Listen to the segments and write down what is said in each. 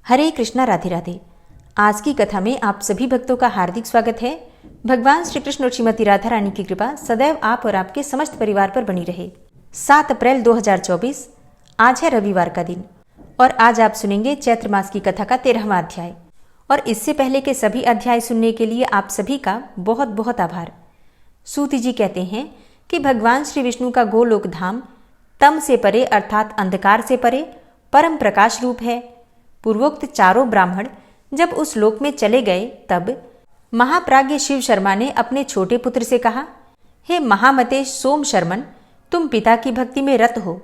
हरे कृष्णा, राधे राधे। आज की कथा में आप सभी भक्तों का हार्दिक स्वागत है। भगवान श्री कृष्ण और श्रीमती राधा रानी की कृपा सदैव आप और आपके समस्त परिवार पर बनी रहे। 7 अप्रैल 2024 आज है रविवार का दिन और आज आप सुनेंगे चैत्र मास की कथा का 13वां अध्याय। और इससे पहले के सभी अध्याय सुनने के लिए आप सभी का बहुत बहुत आभार। सूत जी कहते हैं कि भगवान श्री विष्णु का गोलोक धाम तम से परे अर्थात अंधकार से परे परम प्रकाश रूप है। पूर्वोक्त चारों ब्राह्मण जब उस लोक में चले गए तब महाप्राज्ञ शिव शर्मा ने अपने छोटे पुत्र से कहा, हे महामते सोम शर्मन, तुम पिता की भक्ति में रत हो।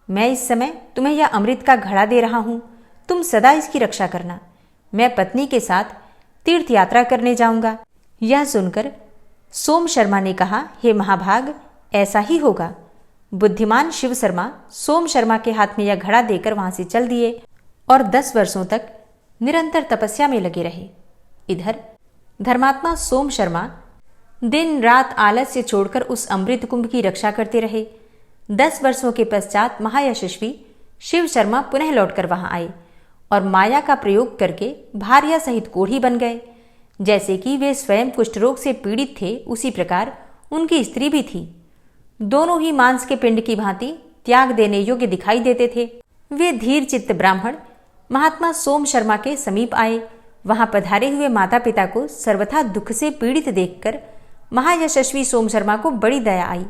मैं इस समय तुम्हें यह अमृत का घड़ा दे रहा हूं, तुम सदा इसकी रक्षा करना। मैं पत्नी के साथ तीर्थ यात्रा करने जाऊंगा। यह सुनकर सोम शर्मा ने कहा, हे महाभाग, ऐसा ही होगा। बुद्धिमान शिव शर्मा सोम शर्मा के हाथ में यह घड़ा देकर वहां से चल दिए और 10 वर्षों तक निरंतर तपस्या में लगे रहे। इधर धर्मात्मा सोम शर्मा दिन रात आलस्य छोड़कर उस अमृत कुंभ की रक्षा करते रहे। 10 वर्षों के पश्चात महायशस्वी शिव शर्मा पुनः लौटकर वहां आए और माया का प्रयोग करके भार्या सहित कोढ़ी बन गए। जैसे कि वे स्वयं कुष्ठ रोग से पीड़ित थे, उसी प्रकार उनकी स्त्री भी थी। दोनों ही मांस के पिंड की भांति त्याग देने योग्य दिखाई देते थे। वे धीर चित्त ब्राह्मण महात्मा सोम शर्मा के समीप आए। वहां पधारे हुए माता पिता को सर्वथा दुख से पीड़ित देखकर महायशस्वी सोम शर्मा को बड़ी दया आई।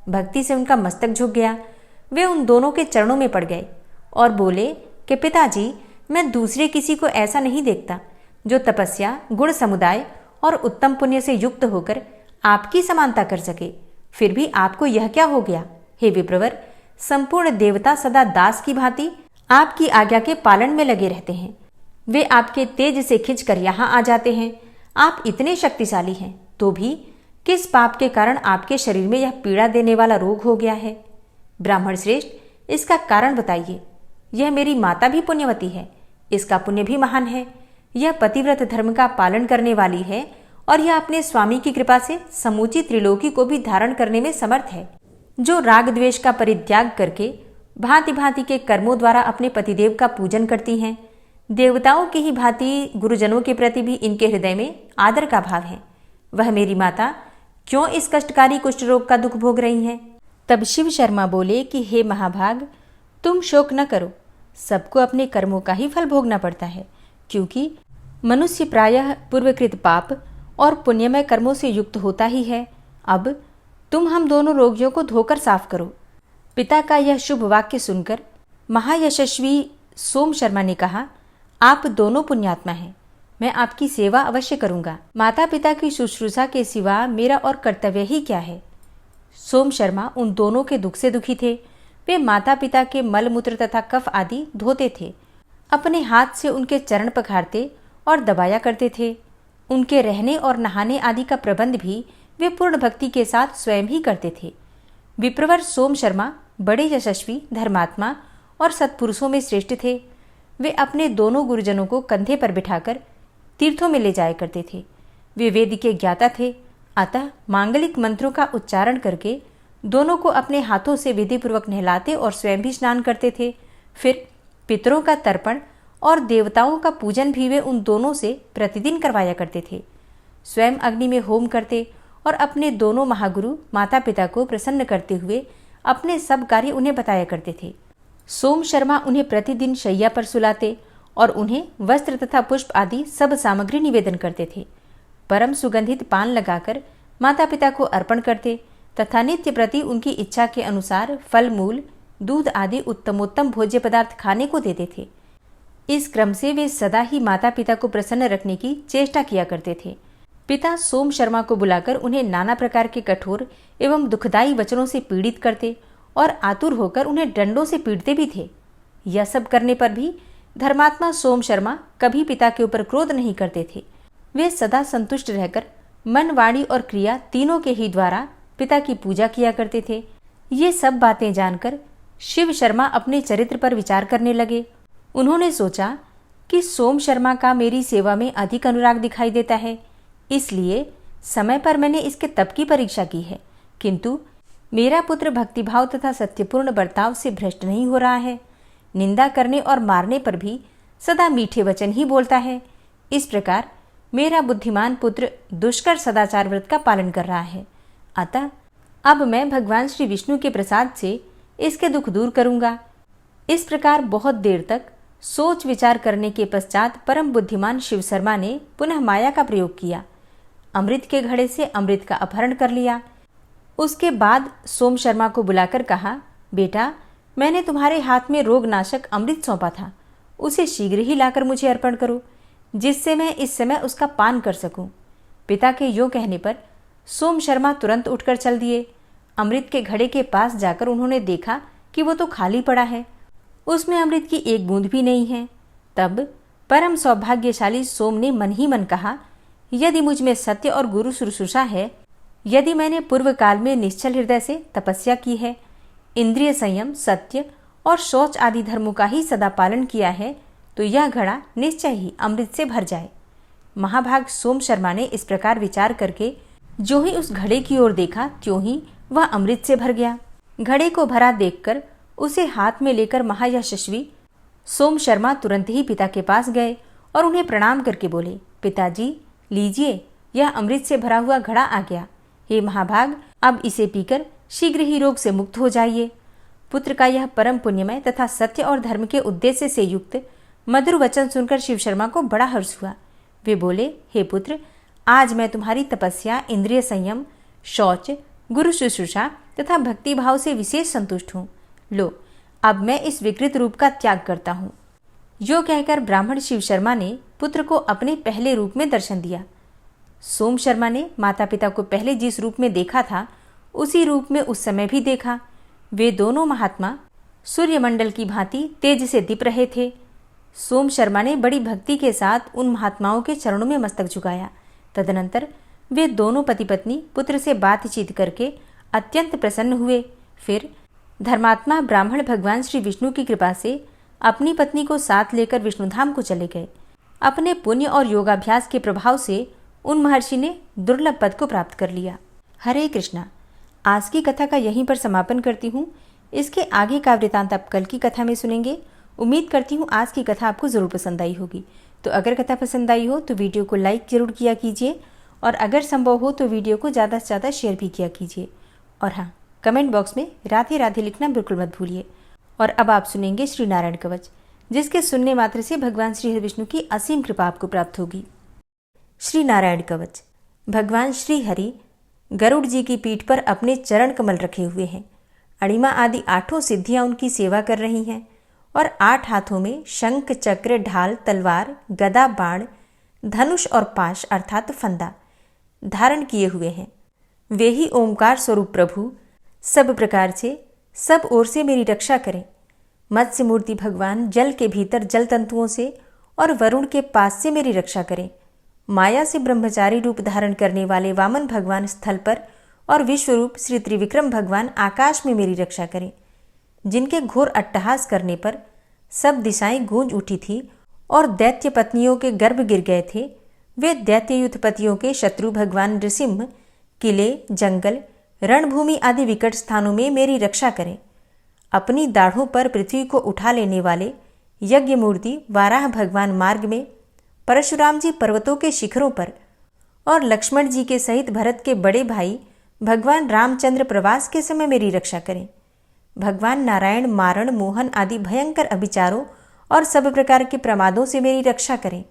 भक्ति से उनका मस्तक झुक गया। वे उन दोनों के चरणों में पड़ गए और बोले कि पिताजी, मैं दूसरे किसी को ऐसा नहीं देखता जो तपस्या, गुण समुदाय और उत्तम पुण्य से युक्त होकर आपकी समानता कर सके। फिर भी आपको यह क्या हो गया? हे विप्रवर, संपूर्ण देवता सदा दास की भांति आपकी आज्ञा के पालन में लगे रहते हैं। वे आपके तेज से खिंचकर यहाँ आ जाते हैं। आप इतने शक्तिशाली हैं, तो भी किस पाप के कारण आपके शरीर में यह पीड़ा देने वाला रोग हो गया है? ब्राह्मण श्रेष्ठ, इसका कारण बताइए। यह मेरी माता भी पुण्यवती है, इसका पुण्य भी महान है। यह पतिव्रत धर्म का पालन करने वाली है और यह अपने स्वामी की कृपा से समूची त्रिलोकी को भी धारण करने में समर्थ है। जो राग द्वेष का परित्याग करके भांति भांति के कर्मों द्वारा अपने पतिदेव का पूजन करती हैं। देवताओं की ही भांति गुरुजनों के प्रति भी इनके हृदय में आदर का भाव है। वह मेरी माता क्यों इस कष्टकारी कुष्ठ रोग का दुख भोग रही हैं? तब शिव शर्मा बोले कि हे महाभाग, तुम शोक न करो। सबको अपने कर्मों का ही फल भोगना पड़ता है, क्योंकि मनुष्य प्रायः पूर्वकृत पाप और पुण्यमय कर्मों से युक्त होता ही है। अब तुम हम दोनों रोगियों को धोकर साफ करो। पिता का यह शुभ वाक्य सुनकर महायशस्वी सोम शर्मा ने कहा, आप दोनों पुण्यात्मा हैं, मैं आपकी सेवा अवश्य करूंगा। माता पिता की शुश्रूषा के सिवा मेरा और कर्तव्य ही क्या है? सोम शर्मा उन दोनों के दुख से दुखी थे। वे माता पिता के मल मूत्र तथा कफ आदि धोते थे, अपने हाथ से उनके चरण पखारते और दबाया करते थे। उनके रहने और नहाने आदि का प्रबंध भी वे पूर्ण भक्ति के साथ स्वयं ही करते थे। विप्रवर सोम शर्मा बड़े यशस्वी, धर्मात्मा और सत्पुरुषों में श्रेष्ठ थे। वे अपने दोनों गुरुजनों को कंधे पर बिठाकर तीर्थों में ले जाया करते थे। वे वेद के ज्ञाता थे, अतः मांगलिक मंत्रों का उच्चारण करके दोनों को अपने हाथों से विधिपूर्वक नहलाते और स्वयं भी स्नान करते थे। फिर पितरों का तर्पण और देवताओं का पूजन भी वे उन दोनों से प्रतिदिन करवाया करते थे। स्वयं अग्नि में होम करते और अपने दोनों महागुरु माता पिता को प्रसन्न करते हुए अपने सब कार्य उन्हें बताया करते थे। सोम शर्मा उन्हें प्रतिदिन शैया पर सुलाते और उन्हें वस्त्र तथा पुष्प आदि सब सामग्री निवेदन करते थे। परम सुगंधित पान लगाकर माता पिता को अर्पण करते तथा नित्य प्रति उनकी इच्छा के अनुसार फल मूल, दूध आदि उत्तमोत्तम भोज्य पदार्थ खाने को देते थे। इस क्रम से वे सदा ही माता पिता को प्रसन्न रखने की चेष्टा किया करते थे। पिता सोम शर्मा को बुलाकर उन्हें नाना प्रकार के कठोर एवं दुखदायी वचनों से पीड़ित करते और आतुर होकर उन्हें डंडों से पीटते भी थे। यह सब करने पर भी धर्मात्मा सोम शर्मा कभी पिता के ऊपर क्रोध नहीं करते थे। वे सदा संतुष्ट रहकर मन, वाणी और क्रिया तीनों के ही द्वारा पिता की पूजा किया करते थे। ये सब बातें जानकर शिव शर्मा अपने चरित्र पर विचार करने लगे। उन्होंने सोचा कि सोम शर्मा का मेरी सेवा में अधिक अनुराग दिखाई देता है, इसलिए समय पर मैंने इसके तप की परीक्षा की है, किंतु मेरा पुत्र भक्तिभाव तथा सत्यपूर्ण बर्ताव से भ्रष्ट नहीं हो रहा है। निंदा करने और मारने पर भी सदा मीठे वचन ही बोलता है। इस प्रकार मेरा बुद्धिमान पुत्र दुष्कर सदाचार व्रत का पालन कर रहा है। अतः अब मैं भगवान श्री विष्णु के प्रसाद से इसके दुख दूर करूंगा। इस प्रकार बहुत देर तक सोच विचार करने के पश्चात परम बुद्धिमान शिव शर्मा ने पुनः माया का प्रयोग किया। अमृत के घड़े से अमृत का अपहरण कर लिया। उसके बाद सोम शर्मा को बुलाकर कहा, बेटा, मैंने तुम्हारे हाथ में रोगनाशक अमृत सौंपा था, उसे शीघ्र ही लाकर मुझे अर्पण करो, जिससे मैं इस समय उसका पान कर सकूं। पिता के यूं कहने पर सोम शर्मा तुरंत उठकर चल दिए। अमृत के घड़े के पास जाकर उन्होंने देखा कि वो तो खाली पड़ा है, उसमें अमृत की एक बूंद भी नहीं है। तब परम सौभाग्यशाली सोम ने मन ही मन कहा, यदि मुझ में सत्य और गुरु शुश्रूषा है, यदि मैंने पूर्व काल में निश्चल हृदय से तपस्या की है, इंद्रिय संयम, सत्य और शौच आदि धर्मों का ही सदा पालन किया है, तो यह घड़ा निश्चय ही अमृत से भर जाए। महाभाग सोम शर्मा ने इस प्रकार विचार करके जो ही उस घड़े की ओर देखा, त्यों ही वह अमृत से भर गया। घड़े को भरा देखकर उसे हाथ में लेकर महायशस्वी सोम शर्मा तुरंत ही पिता के पास गए और उन्हें प्रणाम करके बोले, पिताजी लीजिए, यह अमृत से भरा हुआ घड़ा आ गया। हे महाभाग, अब इसे पीकर शीघ्र ही रोग से मुक्त हो जाइए। पुत्र का यह परम पुण्यमय तथा सत्य और धर्म के उद्देश्य से युक्त मधुर वचन सुनकर शिव शर्मा को बड़ा हर्ष हुआ। वे बोले, हे पुत्र, आज मैं तुम्हारी तपस्या, इंद्रिय संयम, शौच, गुरु शुश्रूषा तथा भक्ति भाव से विशेष संतुष्ट हूँ। लो, अब मैं इस विकृत रूप का त्याग करता हूँ। यो कहकर ब्राह्मण शिव शर्मा ने पुत्र को अपने पहले रूप में दर्शन दिया। सोम शर्मा ने माता पिता को पहले जिस रूप में देखा था, उसी रूप में उस समय भी देखा। वे दोनों महात्मा सूर्यमंडल की भांति तेज से दीप रहे थे। सोम शर्मा ने बड़ी भक्ति के साथ उन महात्माओं के चरणों में मस्तक झुकाया। तदनंतर वे दोनों पति पत्नी पुत्र से बातचीत करके अत्यंत प्रसन्न हुए। फिर धर्मात्मा ब्राह्मण भगवान श्री विष्णु की कृपा से अपनी पत्नी को साथ लेकर विष्णुधाम को चले गए। अपने पुण्य और योगाभ्यास के प्रभाव से उन महर्षि ने दुर्लभ पद को प्राप्त कर लिया। हरे कृष्णा। आज की कथा का यहीं पर समापन करती हूँ। इसके आगे का वृतांत आप कल की कथा में सुनेंगे। उम्मीद करती हूँ आज की कथा आपको ज़रूर पसंद आई होगी। तो अगर कथा पसंद आई हो तो वीडियो को लाइक जरूर किया कीजिए, और अगर संभव हो तो वीडियो को ज़्यादा से ज़्यादा शेयर भी किया कीजिए। और हाँ, कमेंट बॉक्स में राधे राधे लिखना बिल्कुल मत भूलिए। और अब आप सुनेंगे श्री नारायण कवच, जिसके सुनने मात्र से भगवान श्री विष्णु की असीम कृपा आपको प्राप्त होगी। श्री नारायण कवच। भगवान श्री हरि गरुड़ जी की पीठ पर अपने चरण कमल रखे हुए हैं। अणिमा आदि 8 सिद्धियां उनकी सेवा कर रही हैं, और 8 हाथों में शंख, चक्र, ढाल, तलवार, गदा, बाण, धनुष और पाश अर्थात फंदा धारण किए हुए हैं। वे ही ओमकार स्वरूप प्रभु सब प्रकार से, सब ओर से मेरी रक्षा करें। मत्स्य मूर्ति भगवान जल के भीतर जल तंतुओं से और वरुण के पास से मेरी रक्षा करें। माया से ब्रह्मचारी रूप धारण करने वाले वामन भगवान स्थल पर और विश्वरूप श्री त्रिविक्रम भगवान आकाश में मेरी रक्षा करें। जिनके घोर अट्टहास करने पर सब दिशाएं गूंज उठी थी और दैत्य पत्नियों के गर्भ गिर गए थे, वे दैत्य युद्धपतियों के शत्रु भगवान नृसिंह किले, जंगल, रणभूमि आदि विकट स्थानों में मेरी रक्षा करें। अपनी दाढ़ों पर पृथ्वी को उठा लेने वाले यज्ञ मूर्ति वाराह भगवान मार्ग में, परशुराम जी पर्वतों के शिखरों पर और लक्ष्मण जी के सहित भरत के बड़े भाई भगवान रामचंद्र प्रवास के समय मेरी रक्षा करें। भगवान नारायण मारण, मोहन आदि भयंकर अभिचारों और सब प्रकार के प्रमादों से मेरी रक्षा करें।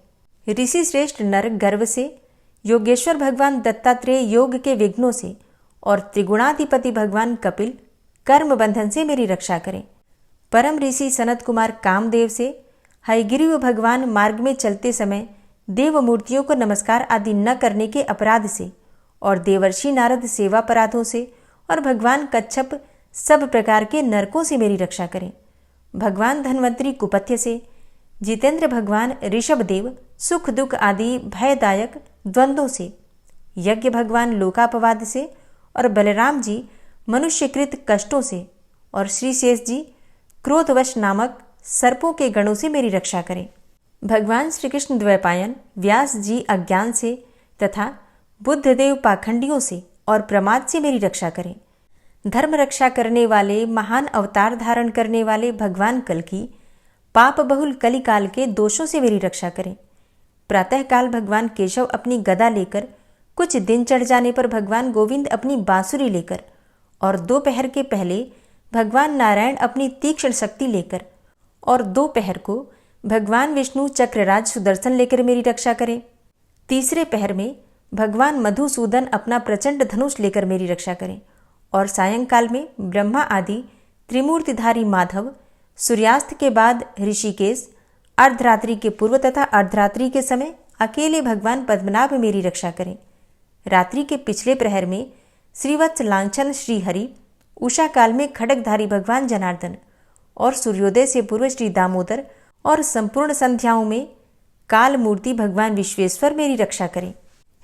ऋषि श्रेष्ठ नर गर्व से, योगेश्वर भगवान दत्तात्रेय योग के विघ्नों से और त्रिगुणाधिपति भगवान कपिल कर्म बंधन से मेरी रक्षा करें। परम ऋषि सनत कुमार कामदेव से, हयग्रीव भगवान मार्ग में चलते समय देव मूर्तियों को नमस्कार आदि न करने के अपराध से और देवर्षि नारद सेवा अपराधों से और भगवान कच्छप सब प्रकार के नरकों से मेरी रक्षा करें। भगवान धन्वंतरी कुपथ्य से, जितेंद्र भगवान ऋषभदेव सुख दुख आदि भयदायक द्वंद्वों से, यज्ञ भगवान लोकापवाद से और बलराम जी मनुष्यकृत कष्टों से और श्री शेष जी क्रोधवश नामक सर्पों के गणों से मेरी रक्षा करें। भगवान श्री कृष्ण द्वैपायन व्यास जी अज्ञान से तथा बुद्धदेव पाखंडियों से और प्रमाद से मेरी रक्षा करें। धर्म रक्षा करने वाले महान अवतार धारण करने वाले भगवान कल्कि पाप बहुल कलिकाल के दोषों से मेरी रक्षा करें। प्रातःकाल भगवान केशव अपनी गदा लेकर, कुछ दिन चढ़ जाने पर भगवान गोविंद अपनी बांसुरी लेकर, और दोपहर के पहले भगवान नारायण अपनी तीक्ष्ण शक्ति लेकर, और दोपहर को भगवान विष्णु चक्रराज सुदर्शन लेकर मेरी रक्षा करें। तीसरे पहर में भगवान मधुसूदन अपना प्रचंड धनुष लेकर मेरी रक्षा करें, और सायंकाल में ब्रह्मा आदि त्रिमूर्तिधारी माधव, सूर्यास्त के बाद ऋषिकेश, अर्धरात्रि के पूर्व तथा अर्धरात्रि के समय अकेले भगवान पद्मनाभ मेरी रक्षा करें। रात्रि के पिछले प्रहर में श्रीवत्स लांछन श्रीहरि, उषा काल में खड्गधारी भगवान जनार्दन, और सूर्योदय से पूर्व श्री दामोदर, और संपूर्ण संध्याओं में काल मूर्ति भगवान विश्वेश्वर मेरी रक्षा करें।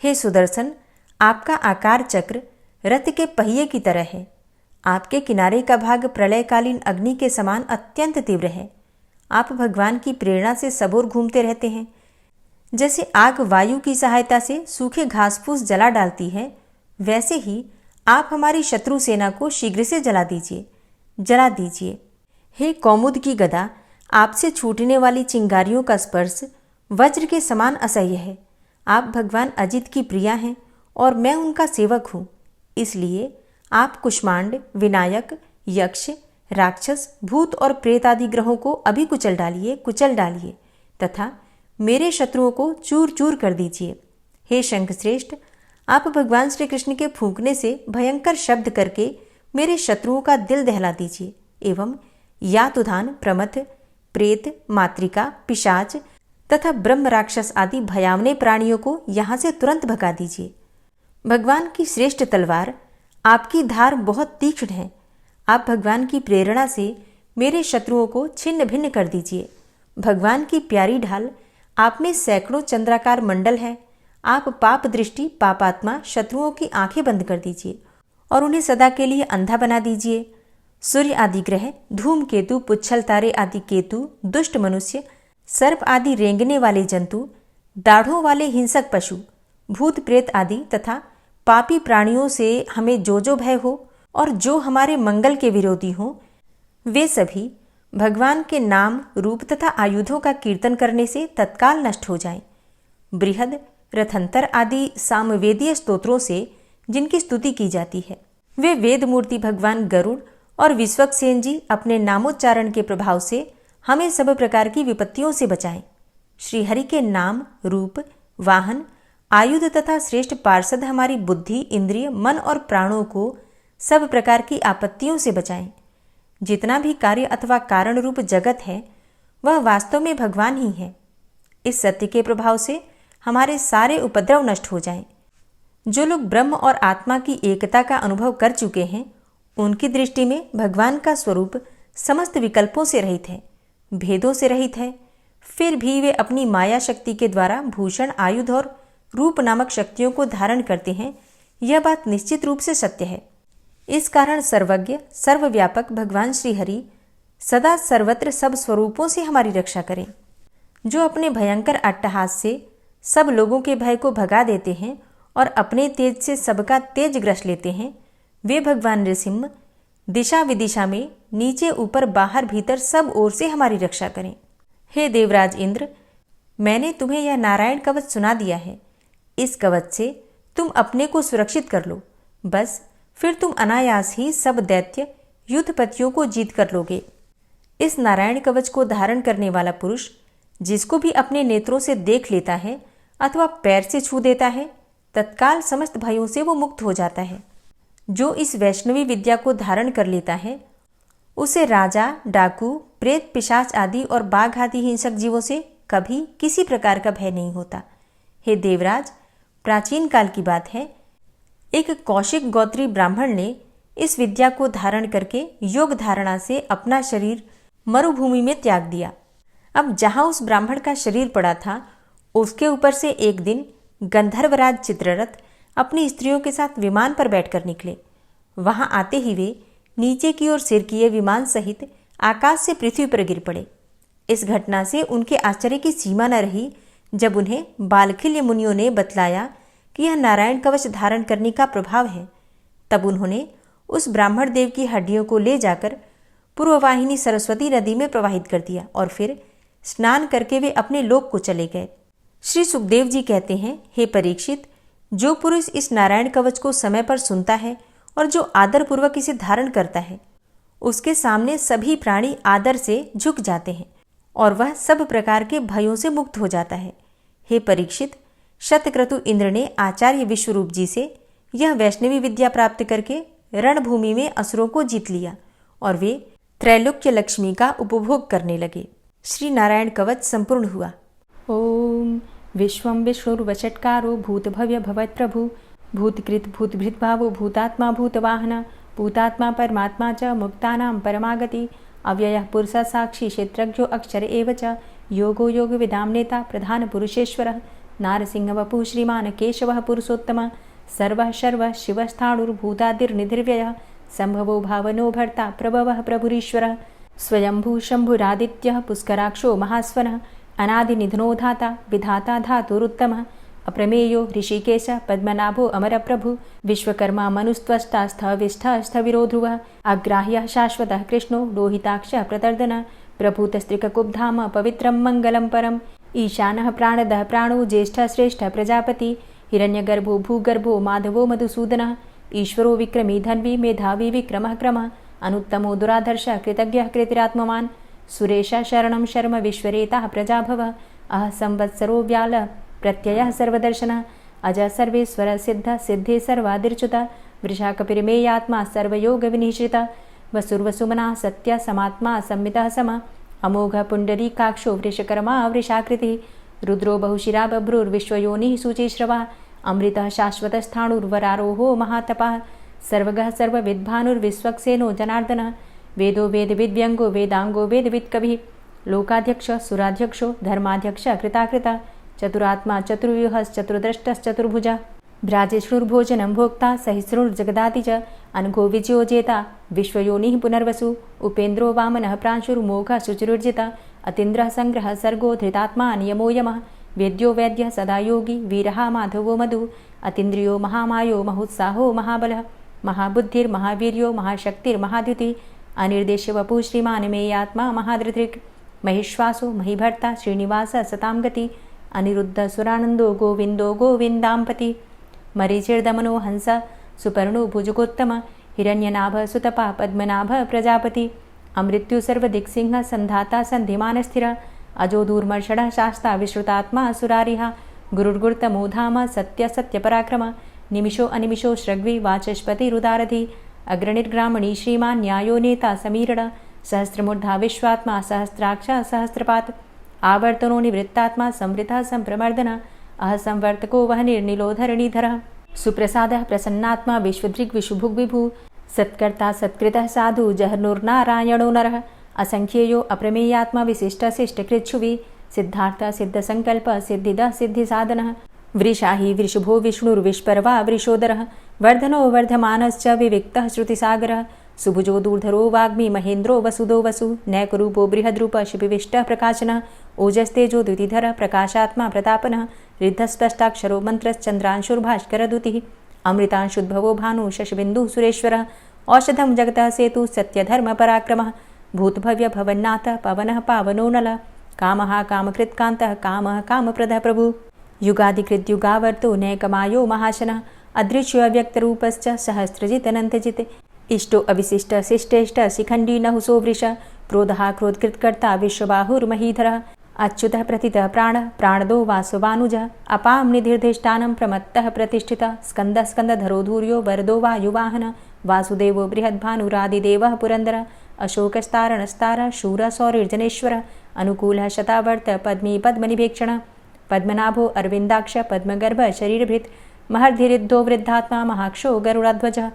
हे सुदर्शन, आपका आकार चक्र रथ के पहिए की तरह है। आपके किनारे का भाग प्रलयकालीन अग्नि के समान अत्यंत तीव्र है। आप भगवान की प्रेरणा से सबोर घूमते रहते हैं। जैसे आग वायु की सहायता से सूखे घास फूस जला डालती है, वैसे ही आप हमारी शत्रु सेना को शीघ्र से जला दीजिए। हे कौमुद की गदा, आपसे छूटने वाली चिंगारियों का स्पर्श वज्र के समान असह्य है। आप भगवान अजित की प्रिया हैं और मैं उनका सेवक हूँ। इसलिए आप कुष्मांड, विनायक, यक्ष, राक्षस, भूत और प्रेत आदि ग्रहों को अभी कुचल डालिए तथा मेरे शत्रुओं को चूर चूर कर दीजिए। हे शंखश्रेष्ठ, आप भगवान श्री कृष्ण के फूंकने से भयंकर शब्द करके मेरे शत्रुओं का दिल दहला दीजिए एवं यातुधान, प्रमथ, प्रेत, मातृका, पिशाच तथा ब्रह्म राक्षस आदि भयावने प्राणियों को यहाँ से तुरंत भगा दीजिए। भगवान की श्रेष्ठ तलवार, आपकी धार बहुत तीक्ष्ण है। आप भगवान की प्रेरणा से मेरे शत्रुओं को छिन्न भिन्न कर दीजिए। भगवान की प्यारी ढाल, आप में सैकड़ों चंद्राकार मंडल है। आप पाप दृष्टि, पापात्मा शत्रुओं की आंखें बंद कर दीजिए और उन्हें सदा के लिए अंधा बना दीजिए। सूर्य आदि ग्रह, धूमकेतु, पुच्छल तारे आदि केतु, दुष्ट मनुष्य, सर्प आदि रेंगने वाले जंतु, दाढ़ों वाले हिंसक पशु, भूत प्रेत आदि तथा पापी प्राणियों से हमें जो भय हो और जो हमारे मंगल के विरोधी हों, वे सभी भगवान के नाम, रूप तथा आयुधों का कीर्तन करने से तत्काल नष्ट हो जाएं। बृहद, रथंतर आदि सामवेदीय स्तोत्रों से जिनकी स्तुति की जाती है, वे वेद मूर्ति भगवान गरुड़ और विश्वक्सेन जी अपने नामोच्चारण के प्रभाव से हमें सब प्रकार की विपत्तियों से बचाएं। श्रीहरि के नाम, रूप, वाहन, आयुध तथा श्रेष्ठ पार्षद हमारी बुद्धि, इंद्रिय, मन और प्राणों को सब प्रकार की आपत्तियों से बचाएं। जितना भी कार्य अथवा कारण रूप जगत है, वह वास्तव में भगवान ही है। इस सत्य के प्रभाव से हमारे सारे उपद्रव नष्ट हो जाएं। जो लोग ब्रह्म और आत्मा की एकता का अनुभव कर चुके हैं, उनकी दृष्टि में भगवान का स्वरूप समस्त विकल्पों से रहित है, भेदों से रहित है। फिर भी वे अपनी माया शक्ति के द्वारा भूषण, आयुध और रूप नामक शक्तियों को धारण करते हैं। यह बात निश्चित रूप से सत्य है। इस कारण सर्वज्ञ, सर्वव्यापक भगवान श्रीहरि सदा सर्वत्र सब स्वरूपों से हमारी रक्षा करें। जो अपने भयंकर अट्टहास से सब लोगों के भय को भगा देते हैं और अपने तेज से सबका तेज ग्रस लेते हैं, वे भगवान नृसिंह दिशा विदिशा में, नीचे ऊपर बाहर भीतर सब ओर से हमारी रक्षा करें। हे देवराज इंद्र, मैंने तुम्हें यह नारायण कवच सुना दिया है। इस कवच से तुम अपने को सुरक्षित कर लो। बस फिर तुम अनायास ही सब दैत्य युद्धपतियों को जीत कर लोगे। इस नारायण कवच को धारण करने वाला पुरुष जिसको भी अपने नेत्रों से देख लेता है अथवा पैर से छू देता है, तत्काल समस्त भयों से वो मुक्त हो जाता है। जो इस वैष्णवी विद्या को धारण कर लेता है, उसे राजा, डाकू, प्रेत, पिशाच आदि और बाघ आदि हिंसक जीवों से कभी किसी प्रकार का भय नहीं होता। हे देवराज, प्राचीन काल की बात है, एक कौशिक गोत्री ब्राह्मण ने इस विद्या को धारण करके योग धारणा से अपना शरीर मरुभूमि में त्याग दिया। अब जहां उस ब्राह्मण का शरीर पड़ा था, उसके ऊपर से एक दिन गंधर्वराज चित्ररथ अपनी स्त्रियों के साथ विमान पर बैठकर निकले। वहां आते ही वे नीचे की ओर सिर किए विमान सहित आकाश से पृथ्वी पर गिर पड़े। इस घटना से उनके आश्चर्य की सीमा न रही। जब उन्हें बालखिल्य मुनियों ने बतलाया कि यह नारायण कवच धारण करने का प्रभाव है, तब उन्होंने उस ब्राह्मण देव की हड्डियों को ले जाकर पूर्ववाहिनी सरस्वती नदी में प्रवाहित कर दिया और फिर स्नान करके वे अपने लोक को चले गए। श्री सुखदेव जी कहते हैं, हे परीक्षित, जो पुरुष इस नारायण कवच को समय पर सुनता है और जो आदरपूर्वक इसे धारण करता है, उसके सामने सभी प्राणी आदर से झुक जाते हैं और वह सब प्रकार के भयों से मुक्त हो जाता है। हे परीक्षित, शतक्रतु इंद्र ने आचार्य विश्वरूप जी से यह वैष्णवी विद्या प्राप्त करके रणभूमि में असुरों को जीत लिया और वे त्रैलोक्य लक्ष्मी का उपभोग करने लगे। श्री नारायण कवच संपूर्ण हुआ। ओम विश्वं विष्णुर्वषट्कारो भूतभव्य भवत्प्रभु भूतकृत भूतभृद्भावो भूतात्मा भूतवाहन भूतात्मा परमात्मा च मुक्तानां परमागति अव्ययः पुरुषः साक्षी क्षेत्रज्ञो अक्षर एव च योगो योगविदां नेता प्रधानपुरुषेश्वरः नारसिंहवपुः श्रीमान् केशवः पुरुषोत्तमः सर्वः शर्वः शिवस्थाणुर्भूतादिर्निधिर्व्ययः सम्भवो भावनो भर्ता प्रभवः प्रभुरीश्वरः स्वयंभू शम्भुरादित्यः पुष्कराक्षो महास्वनः अनादिनिधनो धाता विधाता धातुरुत्तमः अप्रमेयो ऋषिकेश पद्मनाभो अमरप्रभु विश्वकर्मा मनुस्त्वष्टा स्थविष्ठः स्थविरो ध्रुवः अग्राह्यः शाश्वतः कृष्णो लोहिताक्षः प्रतर्दनः प्रभूतस्त्रिककुब्धाम पवित्रं मङ्गलं परम् ईशानः प्राणदः प्राणो ज्येष्ठः श्रेष्ठः प्रजापति हिरण्यगर्भो भूगर्भो माधवो मधुसूदनः ईश्वरो विक्रमी धन्वी मेधावी विक्रमः क्रमः अनुत्तमो दुराधर्षः कृतज्ञः कृतिरात्मवान् सुरेशः शरणं शर्म विश्वरेताः प्रजाभवः अह संवत्सरो व्यालः प्रत्ययः सर्वदर्शनः अजः सर्वेश्वर सिद्धः सिद्धे सर्वादिर्च्युतः वृषाकपिर्मेयात्मा सर्वयोगविनिश्रितः वसुर्वसुमनः सत्यः समात्मा संमितः समः अमोघः पुण्डरीकाक्षो वृषकर्मा वृषाकृतिः रुद्रो बहुशिरा बभ्रुर्विश्वयोनिः शुचिश्रवः अमृतः शाश्वतस्थाणुर्वरारोहो महातपः सर्वगः सर्वविद्भानुर्विश्वक्सेनो जनार्दनः वेदो वेदविद्व्यङ्गो वेदाङ्गो वेदवित्कविः लोकाध्यक्षः सुराध्यक्षो धर्माध्यक्षः कृताकृतः चतुरात्मा चतुर्व्यूहश्चतुर्द्रष्टश्चतुर्भुजः भ्राजिष्णुर्भोजनं भोक्ता सहिष्णुर्जगदाति च अनघो विजयो जेता विश्वयोनिः पुनर्वसु उपेन्द्रो वामनः प्रांशुर्मोघः शुचिरुर्जितः अतीन्द्रः सङ्ग्रहः सर्गो धृतात्मा नियमो यमः वेद्यो वैद्यः सदा योगी वीरः माधवो मधु अतीन्द्रियो महामायो महोत्साहो महाबलः महाबुद्धिर्महावीर्यो महाशक्तिर्महाद्युतिः अनिर्देश्यवपुः श्रीमान् मेयात्मा महाधृतिर् महिश्वासो महीभर्ता श्रीनिवासः सतां गति अनिरुद्धः सुरानन्दो गोविन्दो गोविन्दाम्पति मरीचिर्दमनो हंस सुपर्णो भुजगोत्तम हिरण्यनाभः सुतपा पद्मनाभः प्रजापति अमृत्यु सर्वदिक्सिंहः सन्धाता सन्धिमानस्थिरः अजो दूर्मर्षणः शास्ता विश्रुतात्मा सुरारिः गुरुर्गुरुतमो धाम सत्य सत्यपराक्रम निमिषो अनिमिषो श्रग्वी वाचस्पतिरुदारधि अग्रणिर्ग्रामणी श्रीमान् न्यायो नेता समीरण सहस्रमूर्धा विश्वात्मा सहस्राक्षा सहस्रपात् आवर्तनो निवृत्तात्मा संवृतः संप्रमर्दन अह संवर्तको वह निर्निलोधरणीधरः सुप्रसादः प्रसन्नात्मा विश्वदृग् विशुभुग् विभु सत्कर्ता सत्कृतः साधु जहर्नुर्नारायणो नरः असंख्येयो अप्रमेयात्मा विशिष्टशिष्टकृच्छुवि सिद्धार्थ सिद्धसंकल्प सिद्धिदः सिद्धिसाधनः वृषाहि वृषभो विष्णुर्विष्पर्वा वृषोदरः वर्धनो वर्धमानश्च विविक्तः श्रुतिसागरः सुभुजो दूर्धरो वाग्मी महेन्द्रो वसुदो वसु नैकरूपो बृहद्रूप शिपिविष्टः प्रकाशनः ओजस्तेजो द्युतिधरः प्रकाशात्मा प्रतापनः रिद्धस्पष्टाक्षरो मन्त्रश्चन्द्रांशुर्भास्करदुतिः अमृतांशुद्भवो भानु शशबिन्दुः सुरेश्वरः औषधं जगतः सेतु सत्यधर्मपराक्रमः भूतभव्य भवन्नाथ पवनः पावनो नलः कामः कामकृत्कान्तः कामः कामप्रदः प्रभु युगादिकृद्युगावर्तो नैकमायो महाशनः अदृश्योऽव्यक्तरूपश्च सहस्रजितनन्तजित् इष्टो अविशिष्ट शिष्टेष्ट शिखण्डी नहुसो वृष क्रोधः क्रोधकृत्कर्ता विश्वबाहुर्महीधरः अच्युतः प्रतितः प्राणः प्राणदो वासवानुजः अपां निधिर्धिष्ठानं प्रमत्तः प्रतिष्ठितः स्कन्दः स्कन्दधरो धूर्यो वरदो वायुवाहनः वासुदेवो बृहद्भानुरादिदेवः पुरन्दरः अशोकस्तारणस्तारः शूरः सौरिर्जनेश्वरः अनुकूलः शतावर्त पद्मी पद्मनिभेक्षणः पद्मनाभो अरविन्दाक्ष पद्मगर्भ शरीरभृत् महर्धिरिद्धो वृद्धात्मा महाक्षो गरुडाध्वजः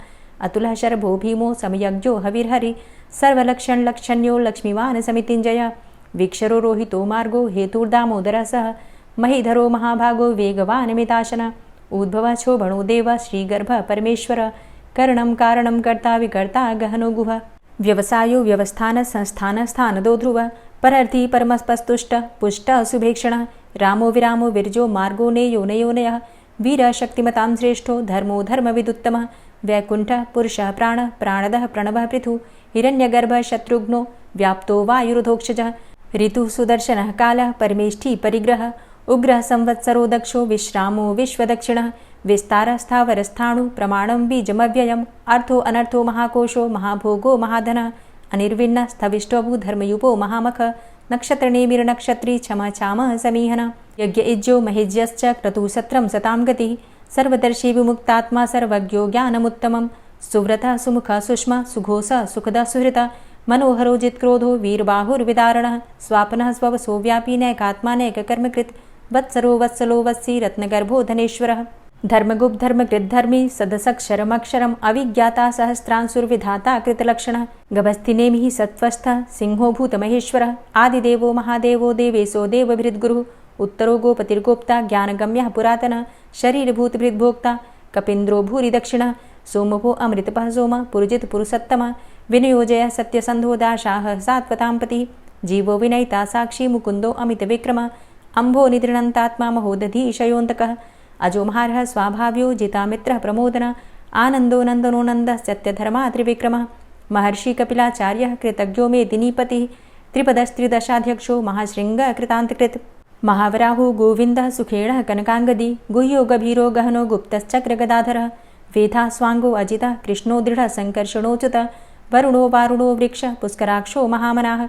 अतुलः शरभो भीमो समयज्ञो हविर्हरि सर्वलक्षणलक्षण्यो लक्ष्मीवान् समितिञ्जयः वीक्षरो रोहितो मार्गो हेतुर्दामोदरः सः महीधरो महाभागो वेगवान् मिताशनः उद्भवः शोभणो देवः श्रीगर्भः परमेश्वरः करणं कारणं कर्ता विकर्ता गहनो गुहः व्यवसायो व्यवस्थान संस्थान स्थानदो ध्रुवः परर्थी परमस्पस्तुष्ट पुष्ट सुभेक्षणः रामो विरामो विरजो मार्गो नेयो नयोनयः वीरः शक्तिमतां श्रेष्ठो धर्मो धर्मविदुत्तमः वैकुण्ठः पुरुषः प्राणः प्राणदः प्रणवः पृथु हिरण्यगर्भ शत्रुघ्नो व्याप्तो वायुरुधोक्षजः ऋतुः सुदर्शनः कालः परमेष्ठी परिग्रह उग्रः संवत्सरो दक्षो विश्रामो विश्वदक्षिणः विस्तारस्थावरस्थाणु प्रमाणं बीजमव्ययम् अर्थो अनर्थो महाकोशो महाभोगो महाधनः अनिर्विण्ण स्थविष्टोभू धर्मयुपो महामख नक्षत्रनेमिर्नक्षत्री क्षमा चामः समीहन यज्ञ इज्जो महेज्यश्च क्रतुसत्रं सतां गतिः सर्वदर्शी विमुक्तात्मा सर्वज्ञो ज्ञानमुत्तमं सुव्रतः सुमुखः सुष्मा सुघोषः सुखदः सुहृतः मनोहरो जित्क्रोधो वीरबाहुर्विदारणः स्वापनः स्ववसो व्यापी नैकात्मानैककर्मकृत् वत्सरो वत्सलो वत्सी रत्नगर्भो धनेश्वरः धर्मगुप्त धर्मकृत धर्मी सदसक्षरमक्षरम् अविज्ञाता सहस्रांशुर्विधाता कृतलक्षणः गभस्तिनेमिः सत्त्वस्थः सिंहो भूतमहेश्वरः आदिदेवो महादेवो देवेशो देवभृद्गुरुः उत्तरो गोपतिर्गोप्ता ज्ञानगम्यः पुरातनः शरीरभूतभृद्भोक्ता कपीन्द्रो भूरि दक्षिणः सोमभो अमृतपः सोमः पुरुजित पुरुषोत्तमः विनियोजयः सत्यसन्धो दाशाः सात्वतां पतिः जीवो विनयिता साक्षी मुकुन्दो अमितविक्रमः अम्भो निद्रणन्तात्मा महोदधीशयोऽन्तकः अजोमहारः स्वाभाव्यो जितामित्रः प्रमोदनः आनन्दो नन्दनो नन्दः सत्यधर्मा त्रिविक्रमः महर्षि कपिलाचार्यः कृतज्ञो मेदिनीपतिः त्रिपदस्त्रिदशाध्यक्षो महाशृङ्गः कृतान्तकृत् महावराहो गोविन्दः सुखेणः कनकाङ्गदी गुह्यो गभीरो गहनो गुप्तश्चक्रगदाधरः वेधा स्वाङ्गो अजितः कृष्णो दृढः सङ्कर्षणोच्युतः वरुणो वारुणो वृक्षः पुष्कराक्षो महामनाः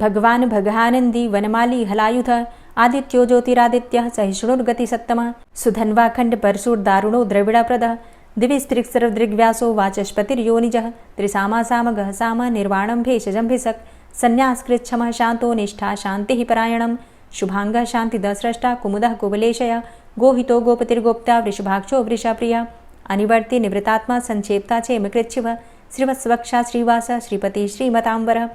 भगवान् भगानन्दी वनमाली हलायुधः आदित्यो ज्योतिरादित्यः सहिष्णुर्गतिसत्तमः सुधन्वाखण्ड परशुर्दारुणो द्रविडप्रदः दिविस्त्रिक्सर्वदृग्व्यासो वाचस्पतिर्योनिजः त्रिसामासामगः साम निर्वाणं भेषजम्भिषक् सन्न्यासकृच्छमः शान्तो निष्ठा शान्तिः परायणं शुभाङ्गः शान्तिदस्रष्टा कुमुदः कुवलेशय गोहितो गोपतिर्गोप्ता वृषभाक्षो वृषाप्रियः अनिवर्ति निवृतात्मा संक्षेप्ता चेमकृच्छिवः श्रीवत्सवक्षा श्रीवास श्रीपति श्रीमताम्बरः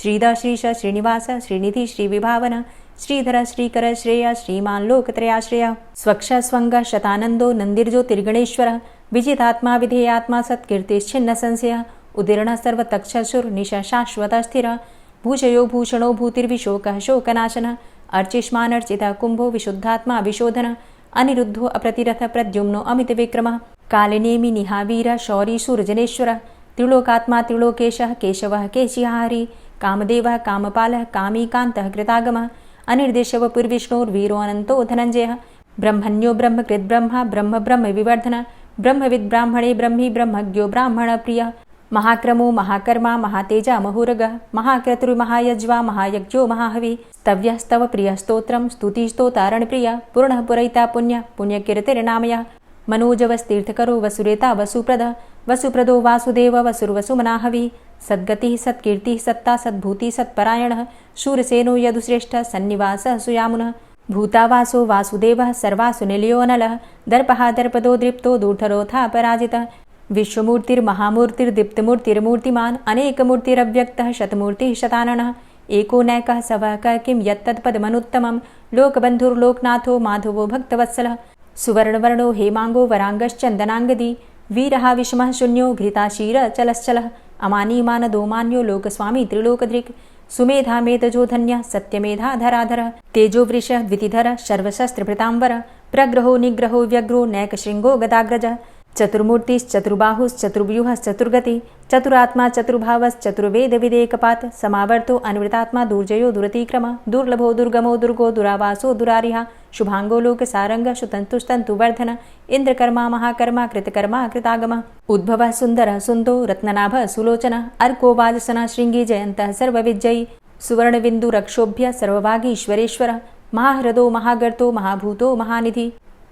श्रीद श्रीश श्रीनिवास श्रीनिधि श्रीविभावन श्रीधर श्रीकर श्रेय श्रीमान् लोकत्रयाश्रय स्वक्ष स्वङ्ग शतानन्दो नन्दिर्ज्योतिर्गणेश्वरः विजितात्मा विधेयात्मा सत्कीर्तिश्छिन्न संशयः उदीर्णः सर्वतक्षसुर्निश शाश्वतस्थिरः भूषयो भूषणो भूतिर्विशोकः शोकनाशनः अर्चिष्मानर्चितः कुम्भो विशुद्धात्मा विशोधनः अनिरुद्धो अप्रतिरथ प्रद्युम्नो अमितविक्रमः कालिनेमि निहावीरः शौरी शूरजनेश्वरः त्रिलोकात्मा त्रिलोकेशः केशवः केशिहारी कामदेवः कामपालः कामीकान्तः कृतागमः अनिर्देशवपुर्विष्णोर्वीरो अनन्तो धनञ्जयः ब्रह्मण्यो ब्रह्मकृत् ब्रह्मा ब्रह्म ब्रह्म विवर्धनः ब्रह्मविद् ब्राह्मणे ब्रह्मी ब्रह्मज्ञो ब्राह्मणप्रियः महाक्रमो महाकर्मा महातेजा महोरगः महाक्रतुर्महायज्वा महायज्ञो महाहवि स्तव्यः स्तव प्रियः स्तोत्रं स्तुतिस्तोतारणप्रियः पूर्णः पुरैता पुण्यः पुण्यकीर्तिर्नामयः मनोजवस्तीर्थकरो वसुरेता वसुप्रदः वसुप्रदो वासुदेव वसुर्वसुमनाहवि सद्गतिः सत्कीर्तिः सत्ता सद्भूतिः सत्परायणः शूरसेनो यदुश्रेष्ठः सन्निवासः सुयामुनः भूतावासो वासुदेवः सर्वासु निलयोऽनलः दर्पः दर्पदो दृप्तो दूढरोथा पराजितः विश्वमूर्तिर्महामूर्तिर्दीप्तमूर्तिर्मूर्तिमान् अनेकमूर्तिरव्यक्तः शतमूर्तिः शताननः एको नैकः सवः क किं यत्तत्पदमनुत्तमं लोकबन्धुर्लोकनाथो माधवो भक्तवत्सलः सुवर्णवर्णो हेमाङ्गो वराङ्गश्चन्दनाङ्गदी वीरः विषमः शून्यो घृताशीरचलश्चलः अमानीमानदोमान्यो लोकस्वामी त्रिलोकदृक् सुमेधा मेधजो धन्यः सत्यमेधाधराधरः तेजोवृषः द्वितिधरः सर्वशस्त्रभृताम्बरः प्रग्रहो निग्रहो व्यग्रो नैकशृङ्गो गदाग्रजः चतुर्मूर्तिश्चतुर्बाहुश्चतुर्व्यूहश्चतुर्गति चतुरात्मा चतुर्भावश्चतुर्वेदविदेकपात् समावर्तो अनिवृतात्मा दुर्जयो दुरतिक्रमः दुर्लभो दुर्गमो दुर्गो दुरावासो दुरारिहा शुभाङ्गो लोकसारङ्गः शुतन्तुस्तन्तुवर्धन इन्द्रकर्मा महाकर्मा कृतकर्मा कृतागमः उद्भवः सुन्दरः सुन्दो रत्ननाभः सुलोचनः अर्को वाजसनः शृङ्गी जयन्तः सर्वविजयी सुवर्णबिन्दुरक्षोभ्य सर्वभागीश्वरेश्वरः महाह्रदो महागर्तो महाभूतो महानिधि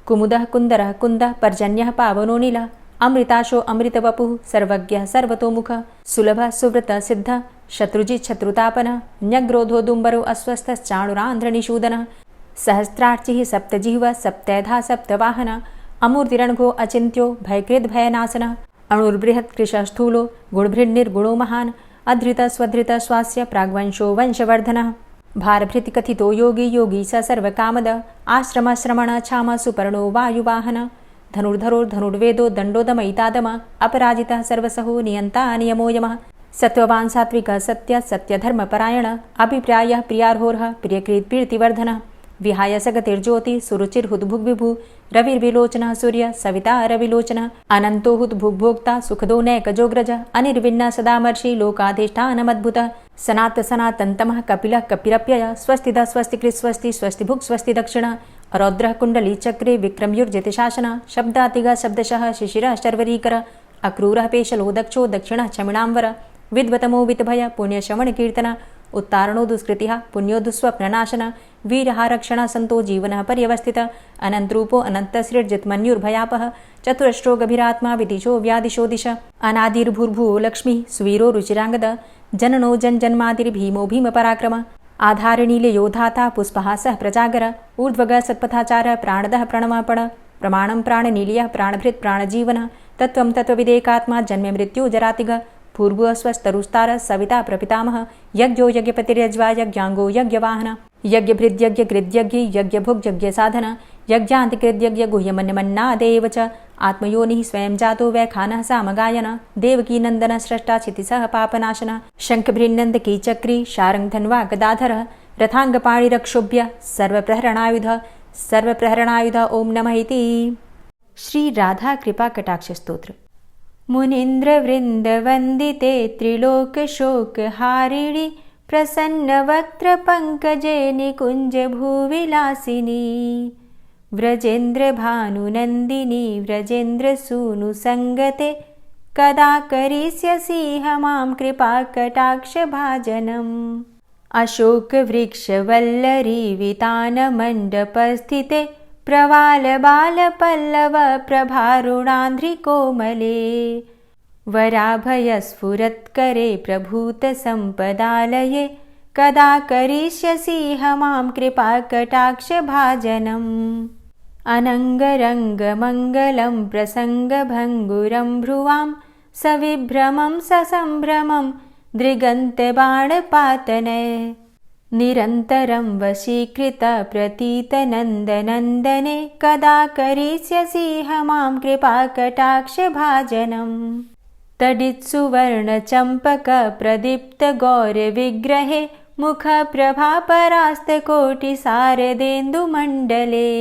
कुमुदः कुन्दरः कुन्दः पर्जन्यः पावनो नीलः अमृताशो अमृतवपुः सर्वज्ञः सर्वतोमुखः सुलभः सुव्रतः सिद्धः शत्रुजित् शत्रुतापनः न्यग्रोधो दुम्बरो अस्वस्थश्चाणुरान्ध्रनिषूदनः सहस्रार्चिः सप्तजिह्वः सप्तैधा सप्तवाहनः अमूर्तिरणघो अचिन्त्यो भयकृद्भयनाशनः अणुर्बृहत्कृशस्थूलो गुणभृन्निर्गुणो महान् अधृतः स्वधृतः स्वास्य प्राग्वंशो वंशवर्धनः भारभृतिकथितो योगी योगी स सर्वकामद आश्रमश्रमण क्षाम सुपर्णो वायुवाहन धनुर्धरोर्धनुर्वेदो दण्डोदमयितादम अपराजितः सर्वसहो नियन्ता नियमो यमः सत्त्ववान् सात्विकः सत्य सत्यधर्मपरायण अभिप्रायः प्रियार्होर्ह प्रियकृत् प्रीतिवर्धनः विहाय सगतिर्ज्योति सुरुचिर्हुद्भुग्विभु रविर्विलोचनः सूर्य सविता रविलोचनः अनंतो हुद्भुग्भोक्ता सुखदो नैकजोग्रज अनिर्विण्ण सदामर्षि लोकाधिष्ठानमद्भुतः सनात सनातन्तमः कपिलः कपिरप्यय स्वस्तिदा स्वस्तिकृत् स्वस्ति स्वस्तिभुक् स्वस्ति दक्षिणः रौद्रः कुण्डली चक्रे विक्रमयुर्जितशासनः शब्दातिगा शब्दशः शिशिरः शर्वरीकर अक्रूरः पेशलो दक्षो दक्षिणः क्षमिणाम्बर विद्वतमो वितभय पुण्यश्रवणकीर्तन उत्तारणो दुष्कृतिः पुण्यो दुःस्वप्ननाशन वीरहारक्षण सन्तो जीवनः पर्यवस्थित अनन्तरूपो अनन्तसृर्जितमन्युर्भयापः चतुरश्रो गभीरात्मा विदिशो व्यादिशो दिश अनादिर्भूर्भुवो लक्ष्मी सुवीरो रुचिराङ्गद जननो जन्मादिर्भीमो भीमपराक्रम आधारनीलयोधाता पुष्पहासः प्रजागर ऊर्ध्वग सत्पथाचार प्राणदः प्रणवापण प्रमाणं प्राणनीलयः प्राणभृत् प्राणजीवनः तत्त्वं तत्त्वविदेकात्मा जन्म मृत्यु जरातिग पूर्वस्वस्तरुस्तार सविता प्रपितामह यज्ञो यज्ञपतिर्यज्वा यज्ञाङ्गो यज्ञवाहन यज्ञभृद्यज्ञकृद्यज्ञ यज्ञभुग्यज्ञसाधन यज्ञान्तिकृद्यज्ञ गुह्यमन्यमन्नादेव च आत्मयोनिः स्वयं जातो वैखानः सामगायन देवकीनन्दन स्रष्टा क्षितिसः पापनाशन शङ्खभृन्नन्दकी चक्री शारङ्गधन्वा गदाधरः रथाङ्गपाणिरक्षोभ्य सर्वप्रहरणायुध ओं नमः इति। श्री राधा कृपा कटाक्ष स्तोत्र। मुनीन्द्रवृन्दवन्दिते त्रिलोकशोकहारिणि प्रसन्नवक्त्रपङ्कजे निकुञ्जभूविलासिनी व्रजेन्द्रभानुनन्दिनी व्रजेन्द्रसूनुसङ्गते कदा करिष्यसीह मां कृपाकटाक्षभाजनम् अशोकवृक्षवल्लरीवितानमण्डपस्थिते प्रवालबालपल्लव प्रभारुणान्ध्रिकोमले वराभयस्फुरत्करे प्रभूतसम्पदालये कदा करिष्यसीह मां कृपाकटाक्षभाजनम् अनङ्गरङ्गमङ्गलं प्रसङ्गभङ्गुरं भ्रुवां सविभ्रमं ससम्भ्रमं दृगन्तबाणपातने निरन्तरं वशीकृत प्रतीतनन्दनन्दने कदा करिष्यसीह मां कृपाकटाक्षभाजनम् तडित्सुवर्णचम्पकप्रदीप्तगौरविग्रहे मुखप्रभापरास्तकोटिसारदेन्दुमण्डले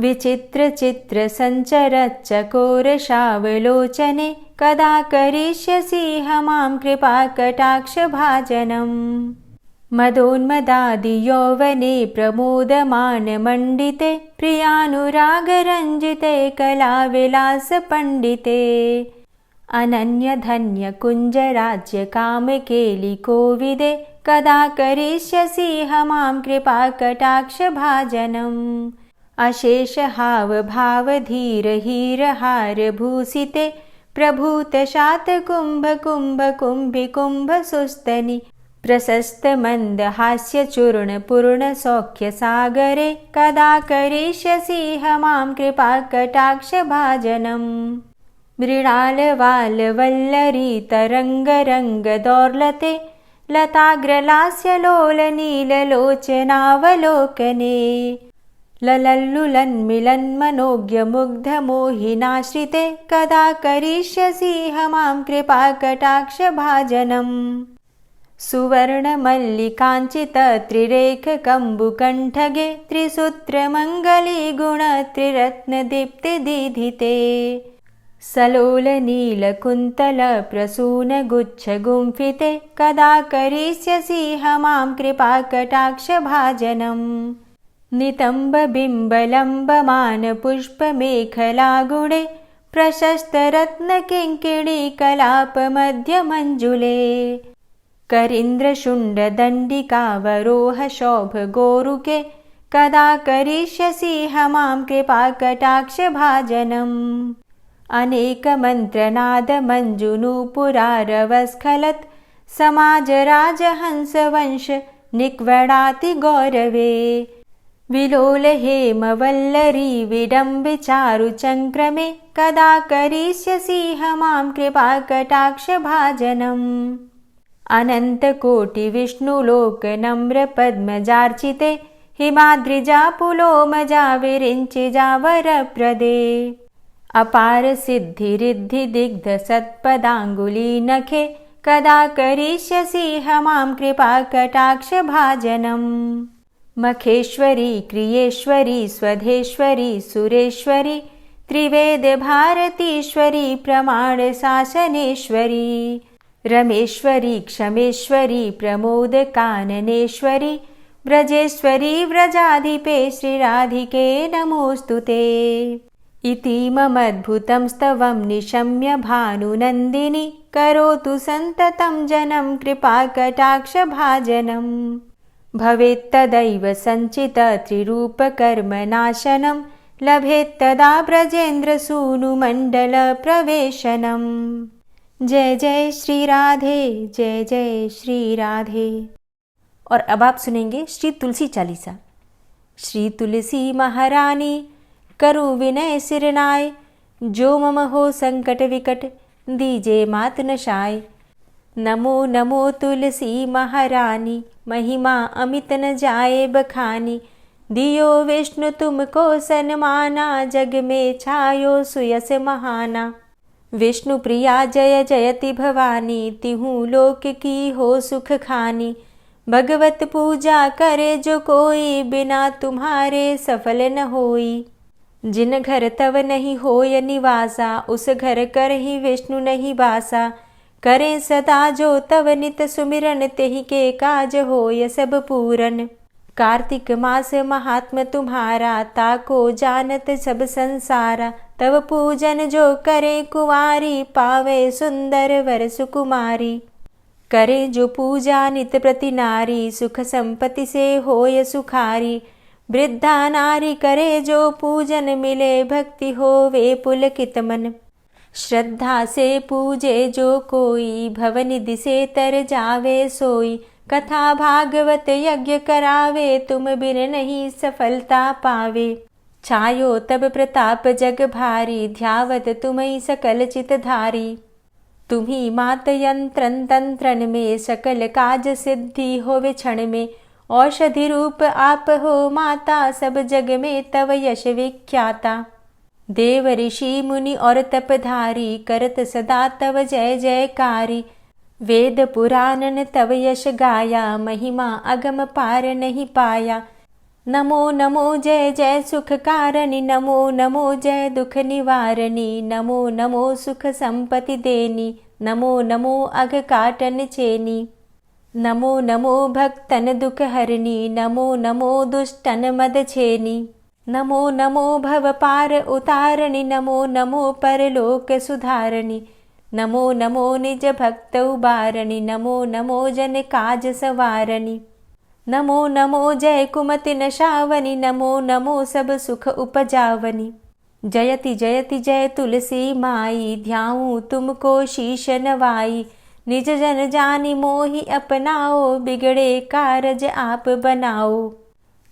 विचित्रचित्रसञ्चरच्चकोरशावलोचने कदा करिष्यसीह मां कृपाकटाक्षभाजनम् मदोन्मदादियौवने प्रमोदमानमण्डिते प्रियानुरागरञ्जिते कलाविलासपण्डिते अनन्यधन्यकुञ्जराज्यकामकेलिकोविदे कदा करिष्यसीह मां कृपाकटाक्षभाजनम् अशेषहावभावधीरहीरहारभूषिते प्रभूतशातकुम्भकुम्भकुम्भिकुम्भसुस्तनि प्रशस्तमन्दहास्यचूर्णपूर्णसौख्यसागरे कदा करिष्यसीह मां कृपाकटाक्षभाजनम् मृणालवालवल्लरीतरङ्गरङ्गदौर्लते लताग्रलास्यलोलनीललोचनावलोकने ललल्लुलन्मिलन्मनोज्ञमुग्धमोहिनाश्रिते कदा करिष्यसीह मां कृपाकटाक्षभाजनम् सुवर्णमल्लिकाञ्चितत्रिरेखकम्बुकण्ठगे त्रिसूत्रमङ्गलीगुणत्रिरत्नदीप्तिदीधिते सलोलनीलकुन्तलप्रसूनगुच्छगुम्फिते कदा करिष्यसीह मां कृपाकटाक्षभाजनम् नितम्बबिम्बलम्बमानपुष्पमेखलागुणे प्रशस्तरत्नकिङ्किणीकलापमध्यमञ्जुले करीन्द्रशुण्डदण्डिकावरोहशोभगोरुके कदा करिष्यसीह मां कृपाकटाक्षभाजनम् अनेकमन्त्रनादमञ्जुनूपुरारवस्खलत् समाजराजहंसवंश निक्वडातिगौरवे विलोलहेमवल्लरी विडम्बिचारुचङ्क्रमे कदा करिष्यसीह मां कृपाकटाक्षभाजनम् अनन्तकोटिविष्णुलोकनम्रपद्मजार्चिते हिमाद्रिजापुलोमजाविरिञ्चिजावरप्रदे अपारसिद्धिरिद्धिदिग्धसत्पदाङ्गुलीनखे कदा करिष्यसीह मां कृपाकटाक्षभाजनम् मखेश्वरी क्रियेश्वरी स्वधेश्वरी सुरेश्वरी त्रिवेद भारतीश्वरी प्रमाण शासनेश्वरी रमेश्वरी क्षमेश्वरी प्रमोद काननेश्वरी व्रजेश्वरी व्रजाधिपे श्रीराधिके नमोस्तुते। इतीममद्भुतं स्तवं निशम्य भानुनन्दिनी करोतु सन्ततं जनं कृपाकटाक्षभाजनम् भवेत्तदैव सञ्चित त्रिरूपकर्मनाशनं लभेत्तदा ब्रजेन्द्रसूनुमण्डलप्रवेशनम्। जय जय श्री राधे, जय जय श्री राधे। और अब आप सुनेंगे श्री तुलसी चालीसा। श्री तुलसी महारानी करु विनय सिरनाय, जो मम हो संकट विकट दीजे मात नशाय। नमो नमो तुलसी महारानी, महिमा अमित न जाए बखानी। दियो विष्णु तुमको सन्माना, जग में छायो सुयस महाना। विष्णु प्रिया जय जयति भवानी, तिहु लोक की हो सुख खानी। भगवत पूजा करे जो कोई, बिना तुम्हारे सफल न होई। जिन घर तव नहीं होय निवासा, उस घर कर ही विष्णु नहीं बासा। करें सदा जो तव नित सुमिरन, तेहि के काज होय सब पूरन। कार्तिक मास महात्म तुम्हारा, ताको जानत सब संसारा। तव पूजन जो करे कुंवारी, पावे सुंदर वर सुकुमारी। करे जो पूजा नित प्रति नारी, सुख संपत्ति से होय सुखारी। वृद्धा नारी करे जो पूजन, मिले भक्ति होवे पुलकित मन। श्रद्धा से पूजे जो कोई, भवनिधि से तर जावे सोई। कथा भागवत यज्ञ करावे, तुम बिन नहीं सफलता पावे। छायो तब प्रताप जग भारी, ध्यावत तुम्हीं सकल चित धारी। तुम्ही मात यंत्रन तंत्रन में, सकल काज सिद्धि होवे क्षण में। औषधि रूप आप हो माता, सब जग में तव यश विख्याता। देव ऋषि मुनि और तपधारी, करत सदा तव जय जयकारी। वेद पुराणन तव यश गाया, महिमा अगम पार नहीं पाया। नमो नमो जय जय सुख कारणी, नमो नमो जय दुख निवारणी। नमो नमो सुख संपत्ति देनी, नमो नमो अघ काटन चेनी। नमो नमो भक्तन दुख हरणी, नमो नमो दुष्टन मद छेनी। नमो नमो भव पार उतारणी, नमो नमो परलोक सुधारणी। नमो नमो निज भक्त उबारणी, नमो नमो जन काज सवारणी। नमो नमो जय कुमति नशावनी, नमो नमो सब सुख उपजावनी। जयति जयति जय तुलसी माई, ध्याऊं तुमको शीश नवाई। निज जन जानि मोहि अपनाओ, बिगड़े कारज आप बनाओ।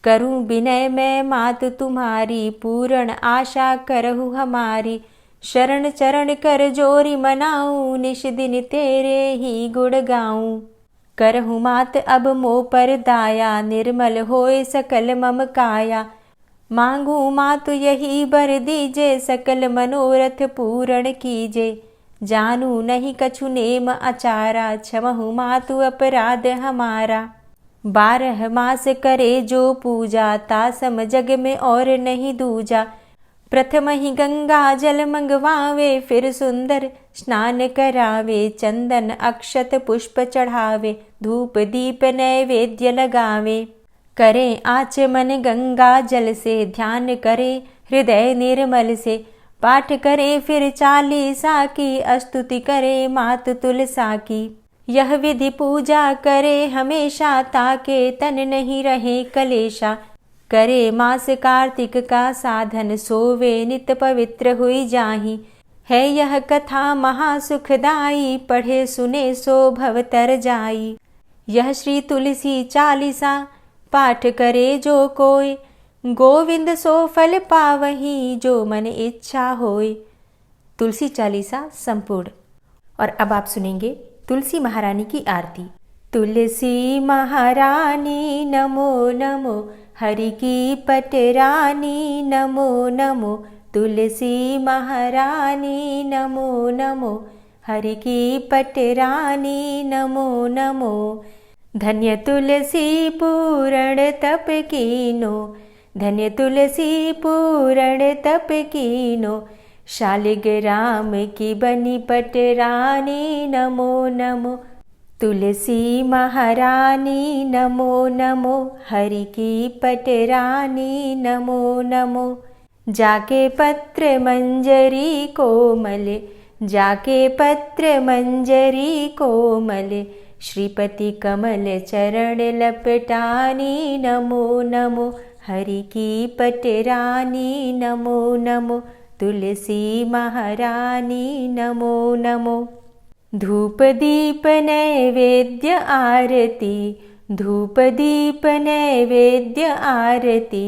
करूं विनय मैं मात तुम्हारी, पूर्ण आशा करहु हमारी। शरण चरण कर जोरी मनाऊं, निश दिन तेरे ही गुण गाऊं। करहु मात अब मोह पर दाया, निर्मल होए सकल मम काया। मांगू मातु यही बर दीजे, सकल मनोरथ पूर्ण कीजे। जानू नहीं कछु नेम आचारा, क्षमहु मातु अपराध हमारा। 12 मास करे जो पूजा, तासम जग में और नहीं दूजा। प्रथम ही गंगा जल मंगवावे, फिर सुंदर स्नान करावे। चंदन अक्षत पुष्प चढ़ावे, धूप दीप नैवेद्य लगावे। करें आचमन गंगा जल से, ध्यान करे हृदय निर्मल से। पाठ करे फिर चालीसा की, स्तुति करे मात तुलसा की। यह विधि पूजा करे हमेशा, ताके तन नहीं रहे कलेशा। करे मास कार्तिक का साधन, सोवे नित पवित्र हुई जाहि। है यह कथा महासुखदाई, पढ़े सुने सो भव तर जाई। यह श्री तुलसी चालीसा पाठ करे जो कोय, गोविंद सो फल पावही, जो मन इच्छा होय। तुलसी चालीसा संपूर्ण। और अब आप सुनेंगे तुलसी महारानी की आरती। तुलसी महारानी नमो नमो, हरि की पटरानी नमो नमो। तुलसी महारानी नमो नमो, हरि की पटरानी नमो नमो। धन्य तुलसी पूरण तप कीनो, धन्य तुलसी पूरण तप कीनो, शालिग्राम की बनी पटरानी नमो नमो। तुलसी महारानी नमो नमो, हरि की पटरानी नमो नमो। जाके पत्र मंजरी कोमल, जाके पत्र मंजरी कोमल, श्रीपति कमल चरण लपटानी नमो नमो, हरि की पटरानी नमो नमो। तुलसी महारानी नमो नमो। धूप दीप नैवेद्य आरती, धूप दीप नैवेद्य आरती,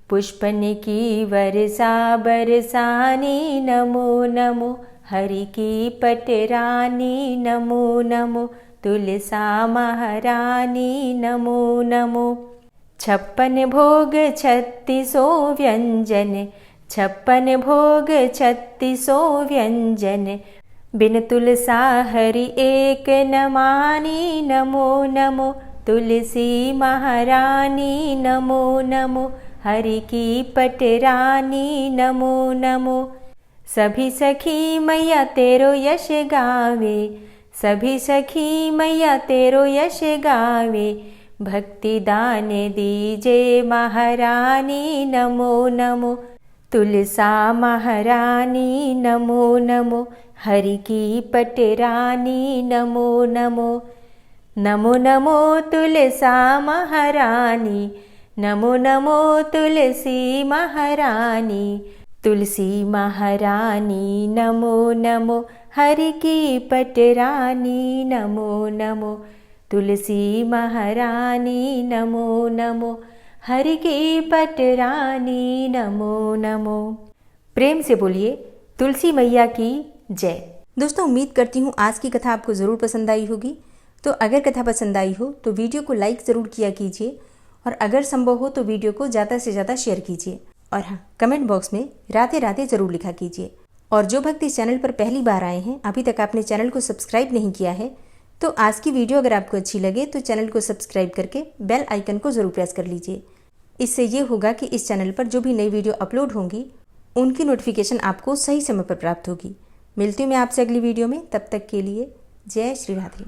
पुष्पन की वर्षा बरसानी नमो नमो, हरि की पटरानी नमो नमो। तुलसा महारानी नमो नमो। 56 भोग 36 व्यंजन, 56 भोग 36 व्यंजन, बिन तुलसा हरि एक न मानी नमो नमो। तुलसी महारानी नमो नमो, हरि की पटरानी नमो नमो। सभी सखी मैया तेरो यश गावे, सभी सखी मैया तेरो यश गावे, भक्ति दान दीजे महारानी नमो नमो। तुलसा महारानी नमो नमो, हरि की पटरानी नमो नमो। नमो नमो तुलसा महारानी, नमो नमो तुलसी महारानी। तुलसी महारानी नमो नमो, हरि की पटरानी नमो नमो। तुलसी महारानी नमो नमो, हरि की पटरानी नमो नमो। प्रेम से बोलिए तुलसी मैया की जय। दोस्तों, उम्मीद करती हूँ आज की कथा आपको ज़रूर पसंद आई होगी। तो अगर कथा पसंद आई हो तो वीडियो को लाइक ज़रूर किया कीजिए, और अगर संभव हो तो वीडियो को ज़्यादा से ज़्यादा शेयर कीजिए। और हाँ, कमेंट बॉक्स में राधे राधे ज़रूर लिखा कीजिए। और जो भक्त इस चैनल पर पहली बार आए हैं, अभी तक आपने चैनल को सब्सक्राइब नहीं किया है, तो आज की वीडियो अगर आपको अच्छी लगे तो चैनल को सब्सक्राइब करके बेल आइकन को ज़रूर प्रेस कर लीजिए। इससे ये होगा कि इस चैनल पर जो भी नई वीडियो अपलोड होंगी उनकी नोटिफिकेशन आपको सही समय पर प्राप्त होगी। मिलती हूँ मैं आपसे अगली वीडियो में, तब तक के लिए जय श्री राधे।